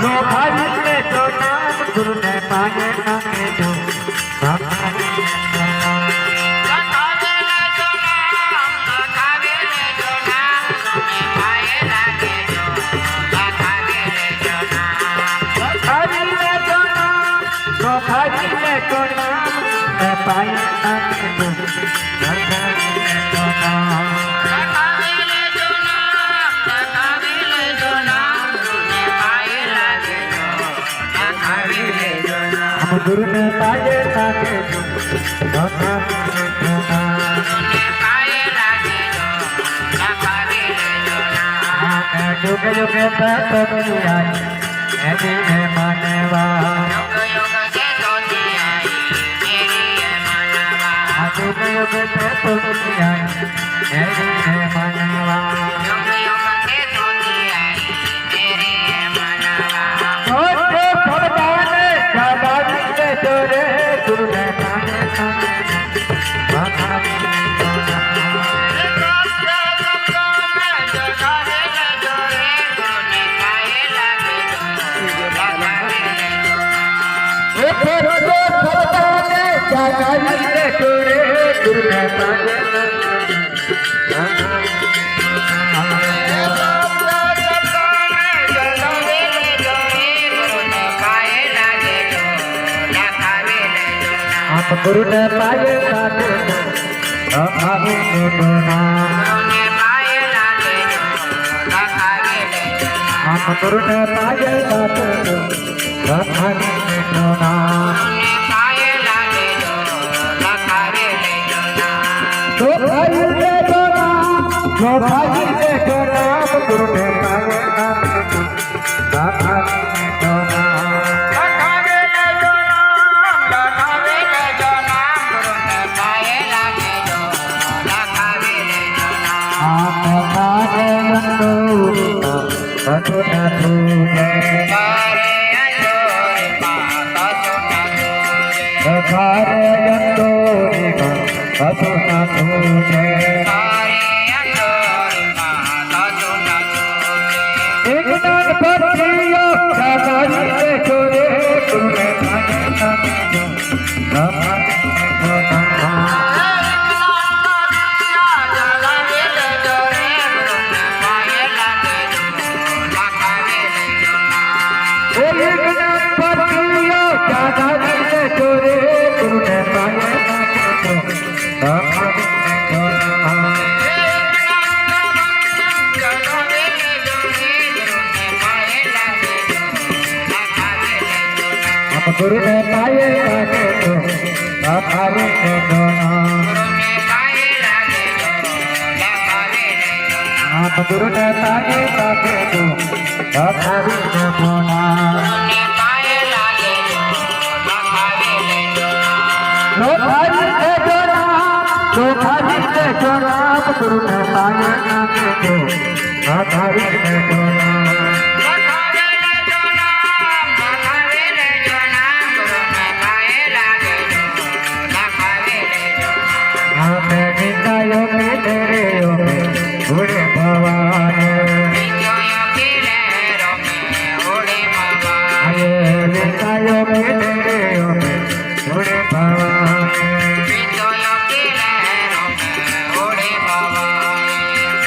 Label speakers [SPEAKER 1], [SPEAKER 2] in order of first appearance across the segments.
[SPEAKER 1] लो भाई ले तो नाम गुरु ने पाए नामे जो भखारी ले तो नाम भखारी ले तो नाम भखारी ले तो नाम गुरु ने पाए लागे जो भखारी ले तो नाम भखारी ले तो नाम भखारी ले तो नाम मैं पाए नामे जो भखारी ले तो नाम गुरु ने पाए लागे जो भखारी ले तो नाम युग युग तक आई मेरी है मानवा युग युग तक आई मेरी है मानवा तोरे गुरु ने पाए भखारी ले तो गुरु ने पाए गुरु ने पाए लागे भखारी ले तो नाम गुरु ने पाए लागे भखारी ले तो नाम तो भाई ले तो नाम जो भाई ले तो नाम गुरु ने पाए लागे भखारी ले तो नाम ससुना तुझे घरे अंदोरी ससुना तुझे एक नाम पतियो भखारी ले छोरे गुरु ने पाए लागे जो भखारी ले तो नाम गुरु ने पाए लागे जो भखारी ले तो नाम गुरु ने पाए लागे जो भखारी ले तो नाम लो भाई ले तो नाम भखारी ले तो नाम गुरु ने पाए लागे जो भखारी ले तो नाम उड़े भवान विकायो में उड़े भवान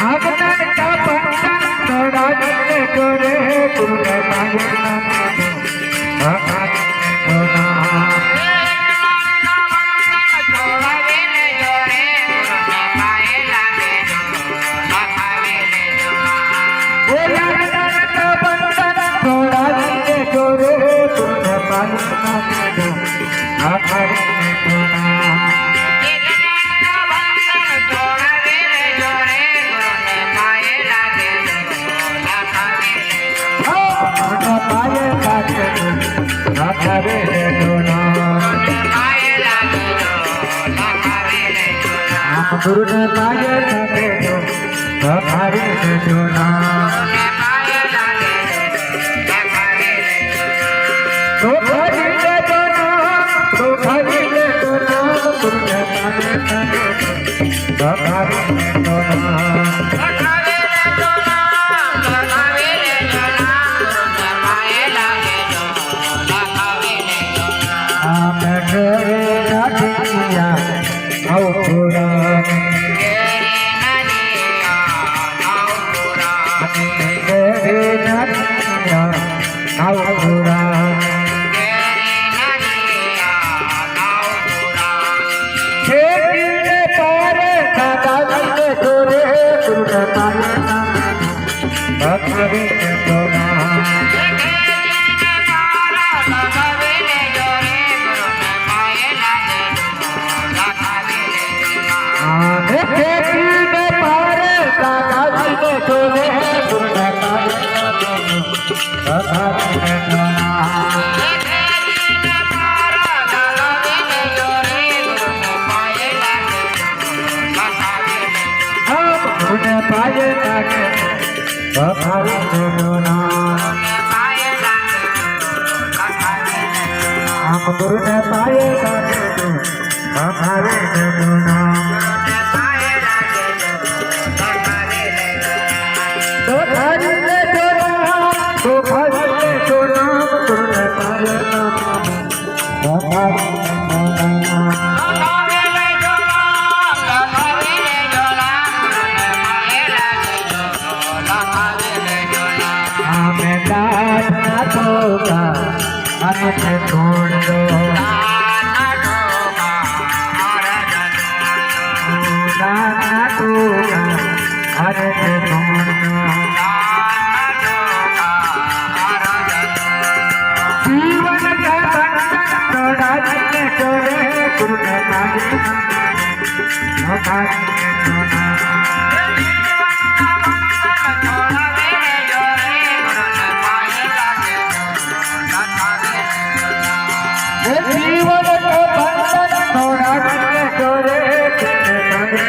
[SPEAKER 1] आगमन का पंचन थोड़ा दिल करे गुरु ने पाए लागे भखारी ले तो नाम भखारी ले तो नाम पाए लागे भखारी ले तो नाम गुरु ने पाए लागे भखारी ले तो नाम तो भाई ले तो नाम भखारी ले तो नाम गुरु ने पाए लागे भखारी ले तो नाम नाव पूरा ખેતીને પારે દાદાજીને જોરે ગુરુને પાયે ભક્તિ જોના ખેતીને પારે દાદાજીને જોરે ગુરુને પાયે ભક્તિ જોના गुरुने पाये लागे बखारे जोना हम गुरुने पाये लागे बखारे जोना तो खाली ले जोना तो खाली ले जोना गुरुने पाये लागे बखारे जोना होगा अरे छोड़ दो दाना होगा अरे छोड़ दो जीवन का बंधन थोड़ा जिसने छोड़े गुरु ने मांगे जीवन को बंधन थोड़ा जिसने छोड़े गुरु ने मांगे